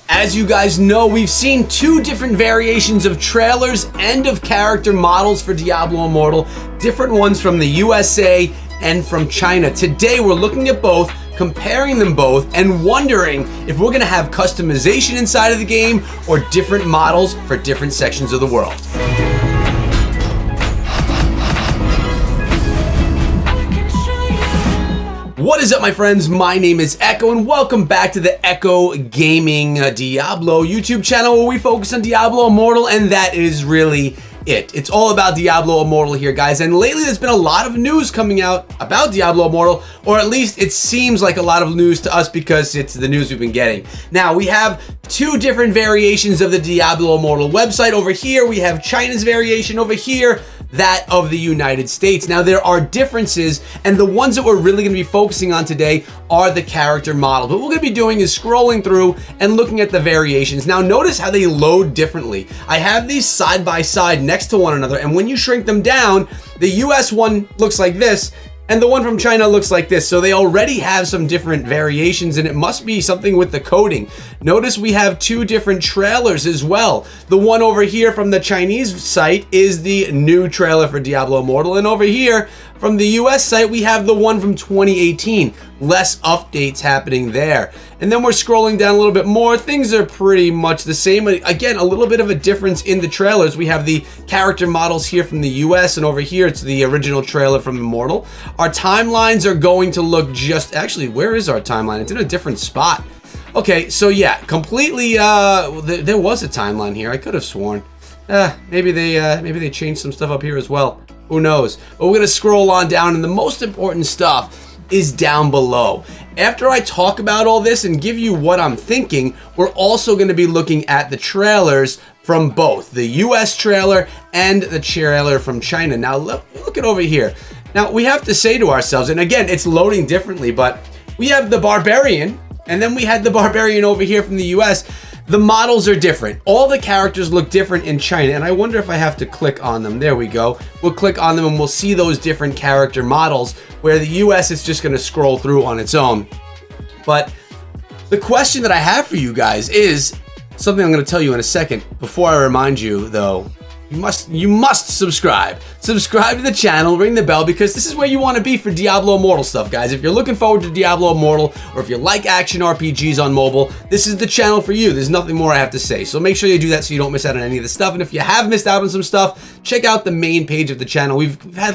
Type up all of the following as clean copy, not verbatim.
As you guys know, we've seen two different variations of trailers and of character models for Diablo Immortal, different ones from the USA and from China. Today we're looking at both, comparing them both, and wondering if we're going to have customization inside of the game or different models for different sections of the world. What is up, my friends? My name is Echo, and welcome back to the ECHO Gaming Diablo YouTube channel, where we focus on Diablo Immortal, and that is really it. It's all about Diablo Immortal here, guys, and lately there's been a lot of news coming out about Diablo Immortal, or at least it seems like a lot of news to us because it's the news we've been getting. Now, we have two different variations of the Diablo Immortal website. Over here, we have China's variation. Over here, that of the United States. Now, there are differences, and the ones that we're really going to be focusing on today are the character models. What we're going to be doing is scrolling through and looking at the variations. Now, notice how they load differently. I have these side by side next to one another, and when you shrink them down, the US one looks like this, and the one from China looks like this. So they already have some different variations, and it must be something with the coding. Notice we have two different trailers as well. The one over here from the Chinese site is the new trailer for Diablo Immortal, and over here from the US site, we have the one from 2018. Less updates happening there. And then we're scrolling down a little bit more. Things are pretty much the same. Again, a little bit of a difference in the trailers. We have the character models here from the US, and over here it's the original trailer from Immortal. Our timelines are going to look just... Actually, where is our timeline? It's in a different spot. Okay, so yeah, completely... there was a timeline here. I could have sworn. Maybe they changed some stuff up here as well. Who knows? But we're going to scroll on down, and the most important stuff is down below. After I talk about all this and give you what I'm thinking, we're also going to be looking at the trailers from both the US trailer and the trailer from China. Now, look at over here. Now, we have to say to ourselves, and again, it's loading differently, but we have the Barbarian, and then we had the Barbarian over here from the US. The models are different. All the characters look different in China, and I wonder if I have to click on them. There we go. We'll click on them and we'll see those different character models, where the US is just going to scroll through on its own. But the question that I have for you guys is something I'm going to tell you in a second. Before I remind you, though, you must subscribe. Subscribe to the channel, ring the bell, because this is where you want to be for Diablo Immortal stuff, guys. If you're looking forward to Diablo Immortal, or if you like action RPGs on mobile, this is the channel for you. There's nothing more I have to say. So make sure you do that so you don't miss out on any of the stuff. And if you have missed out on some stuff, check out the main page of the channel. We've had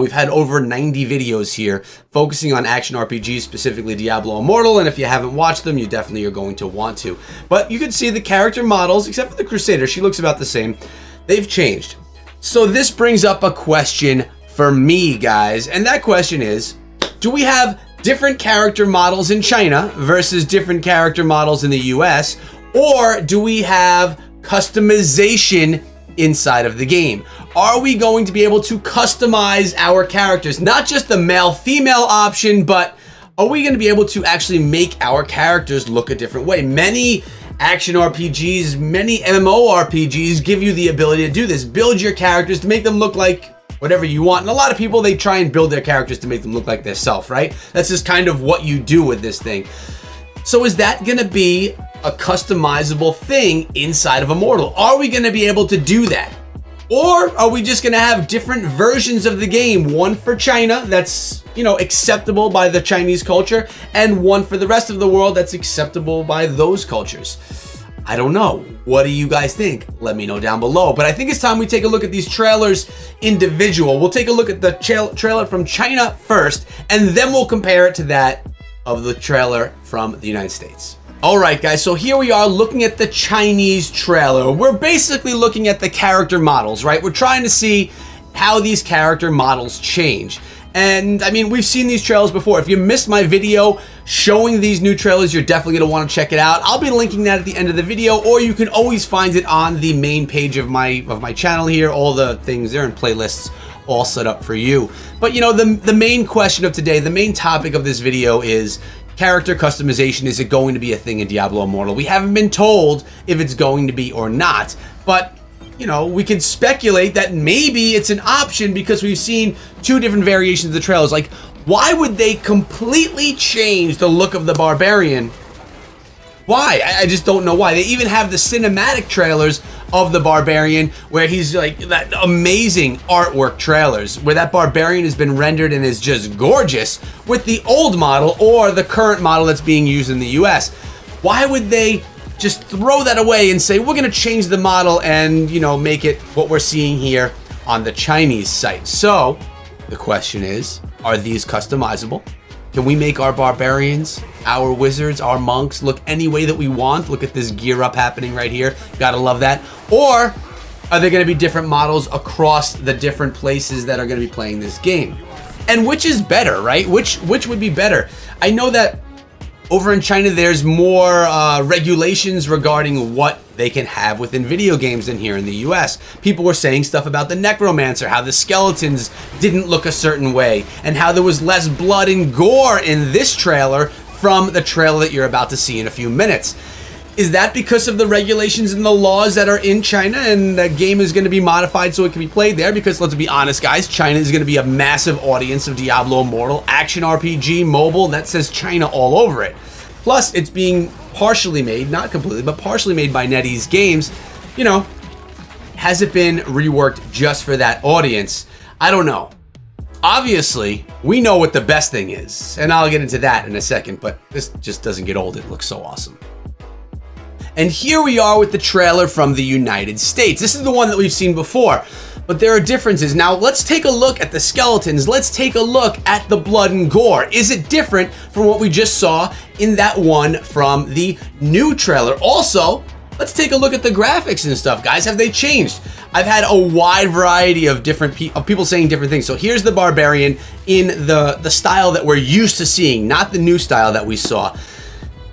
we've had over 90 videos here focusing on action RPGs, specifically Diablo Immortal, and if you haven't watched them, you definitely are going to want to. But you can see the character models, except for the Crusader, she looks about the same. They've changed. So this brings up a question for me, guys, and that question is, do we have different character models in China versus different character models in the US, or do we have customization inside of the game? Are we going to be able to customize our characters? Not just the male-female option, but are we going to be able to actually make our characters look a different way? Many action RPGs, many MMORPGs give you the ability to do this. Build your characters to make them look like whatever you want. And a lot of people, they try and build their characters to make them look like themselves, right? That's just kind of what you do with this thing. So is that going to be a customizable thing inside of Immortal? Are we going to be able to do that? Or are we just going to have different versions of the game? One for China that's, acceptable by the Chinese culture, and one for the rest of the world that's acceptable by those cultures. I don't know. What do you guys think? Let me know down below. But I think it's time we take a look at these trailers individual. We'll take a look at the trailer from China first, and then we'll compare it to that of the trailer from the United States. Alright guys, so here we are looking at the Chinese trailer. We're basically looking at the character models, right? We're trying to see how these character models change. And I mean, we've seen these trailers before. If you missed my video showing these new trailers, you're definitely going to want to check it out. I'll be linking that at the end of the video, or you can always find it on the main page of my channel here. All the things there in playlists all set up for you. But the main question of today, the main topic of this video is character customization. Is it going to be a thing in Diablo Immortal? We haven't been told if it's going to be or not, but we can speculate that maybe it's an option because we've seen two different variations of the trailers. Like, why would they completely change the look of the Barbarian Why? I just don't know why. They even have the cinematic trailers of the Barbarian where he's like that amazing artwork trailers where that Barbarian has been rendered and is just gorgeous with the old model or the current model that's being used in the US. Why would they just throw that away and say, we're going to change the model and, you know, make it what we're seeing here on the Chinese site? So the question is, are these customizable? Can we make our barbarians, our wizards, our monks look any way that we want? Look at this gear up happening right here. Gotta love that. Or are there gonna be different models across the different places that are gonna be playing this game? And which is better, right? Which would be better? I know that over in China, there's more regulations regarding what they can have within video games than here in the US. People were saying stuff about the necromancer, how the skeletons didn't look a certain way, and how there was less blood and gore in this trailer from the trailer that you're about to see in a few minutes. Is that because of the regulations and the laws that are in China and the game is going to be modified so it can be played there? Because let's be honest, guys, China is going to be a massive audience of Diablo Immortal, action RPG, mobile, that says China all over it. Plus, it's being partially made, not completely, but partially made by NetEase Games. You know, has it been reworked just for that audience? I don't know. Obviously, we know what the best thing is, and I'll get into that in a second, but this just doesn't get old. It looks so awesome. And here we are with the trailer from the United States. This is the one that we've seen before, but there are differences. Now, let's take a look at the skeletons. Let's take a look at the blood and gore. Is it different from what we just saw in that one from the new trailer? Also, let's take a look at the graphics and stuff, guys. Have they changed? I've had a wide variety of different people saying different things. So here's the Barbarian in the style that we're used to seeing, not the new style that we saw.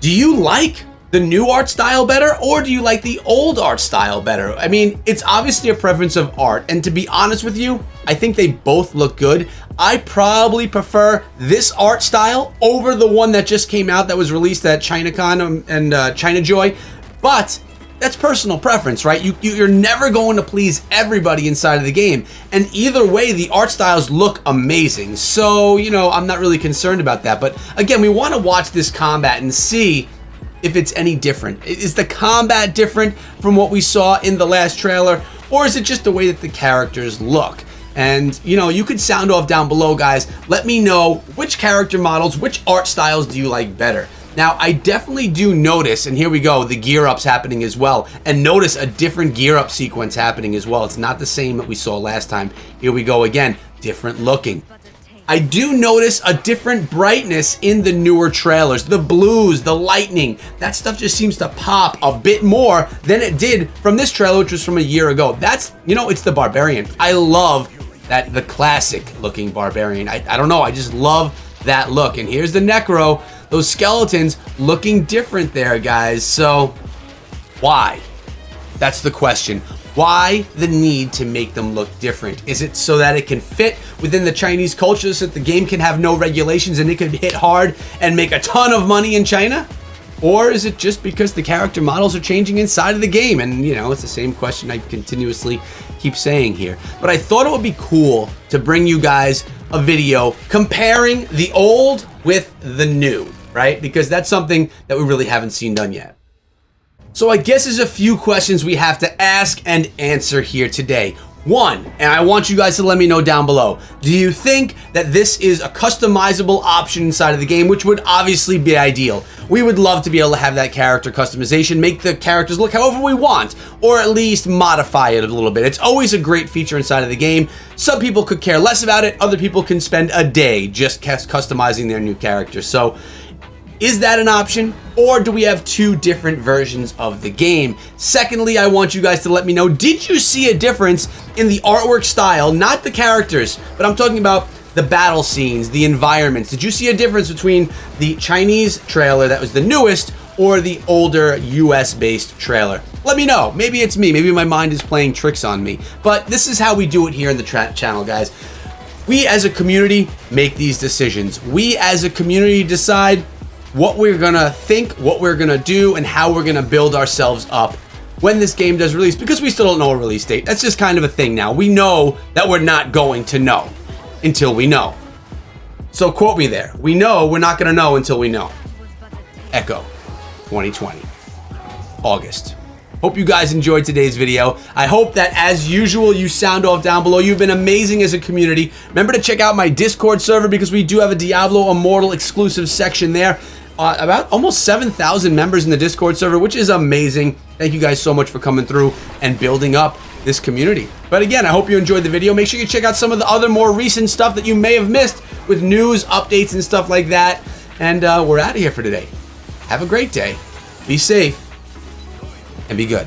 Do you like the new art style better, or do you like the old art style better? I mean, it's obviously a preference of art, and to be honest with you, I think they both look good. I probably prefer this art style over the one that just came out that was released at ChinaCon and China Joy, but that's personal preference, right? You're never going to please everybody inside of the game, and either way, the art styles look amazing. So, you know, I'm not really concerned about that, but again, we want to watch this combat and see if it's any different. Is the combat different from what we saw in the last trailer, or is it just the way that the characters look? And, you know, you could sound off down below, guys. Let me know which character models, which art styles do you like better? Now, I definitely do notice, and here we go, the gear ups happening as well, and notice a different gear up sequence happening as well. It's not the same that we saw last time. Here we go again, different looking. I do notice a different brightness in the newer trailers. The blues, the lightning, that stuff just seems to pop a bit more than it did from this trailer, which was from a year ago. That's, you know, it's the Barbarian. I love that, the classic looking Barbarian. I don't know, I just love that look. And here's the Necro, those skeletons looking different there, guys. So why? That's the question. Why the need to make them look different? Is it so that it can fit within the Chinese culture so that the game can have no regulations and it can hit hard and make a ton of money in China? Or is it just because the character models are changing inside of the game? And, you know, it's the same question I continuously keep saying here. But I thought it would be cool to bring you guys a video comparing the old with the new, right? Because that's something that we really haven't seen done yet. So I guess there's a few questions we have to ask and answer here today. One, and I want you guys to let me know down below, do you think that this is a customizable option inside of the game, which would obviously be ideal? We would love to be able to have that character customization, make the characters look however we want, or at least modify it a little bit. It's always a great feature inside of the game. Some people could care less about it, other people can spend a day just customizing their new character. So, is that an option, or do we have two different versions of the game? Secondly, I want you guys to let me know, did you see a difference in the artwork style, not the characters, but I'm talking about the battle scenes, the environments. Did you see a difference between the Chinese trailer that was the newest or the older US-based trailer? Let me know. Maybe it's me. Maybe my mind is playing tricks on me. But this is how we do it here in the channel, guys. We as a community make these decisions. We as a community decide what we're gonna think, what we're gonna do, and how we're gonna build ourselves up when this game does release, because we still don't know a release date. That's just kind of a thing now. We know that we're not going to know until we know. So quote me there. We know we're not gonna know until we know. Echo. 2020. August. Hope you guys enjoyed today's video. I hope that, as usual, you sound off down below. You've been amazing as a community. Remember to check out my Discord server because we do have a Diablo Immortal exclusive section there. About almost 7,000 members in the Discord server, which is amazing. Thank you guys so much for coming through and building up this community. But again, I hope you enjoyed the video. Make sure you check out some of the other more recent stuff that you may have missed with news, updates, and stuff like that. And we're out of here for today. Have a great day. Be safe. And be good.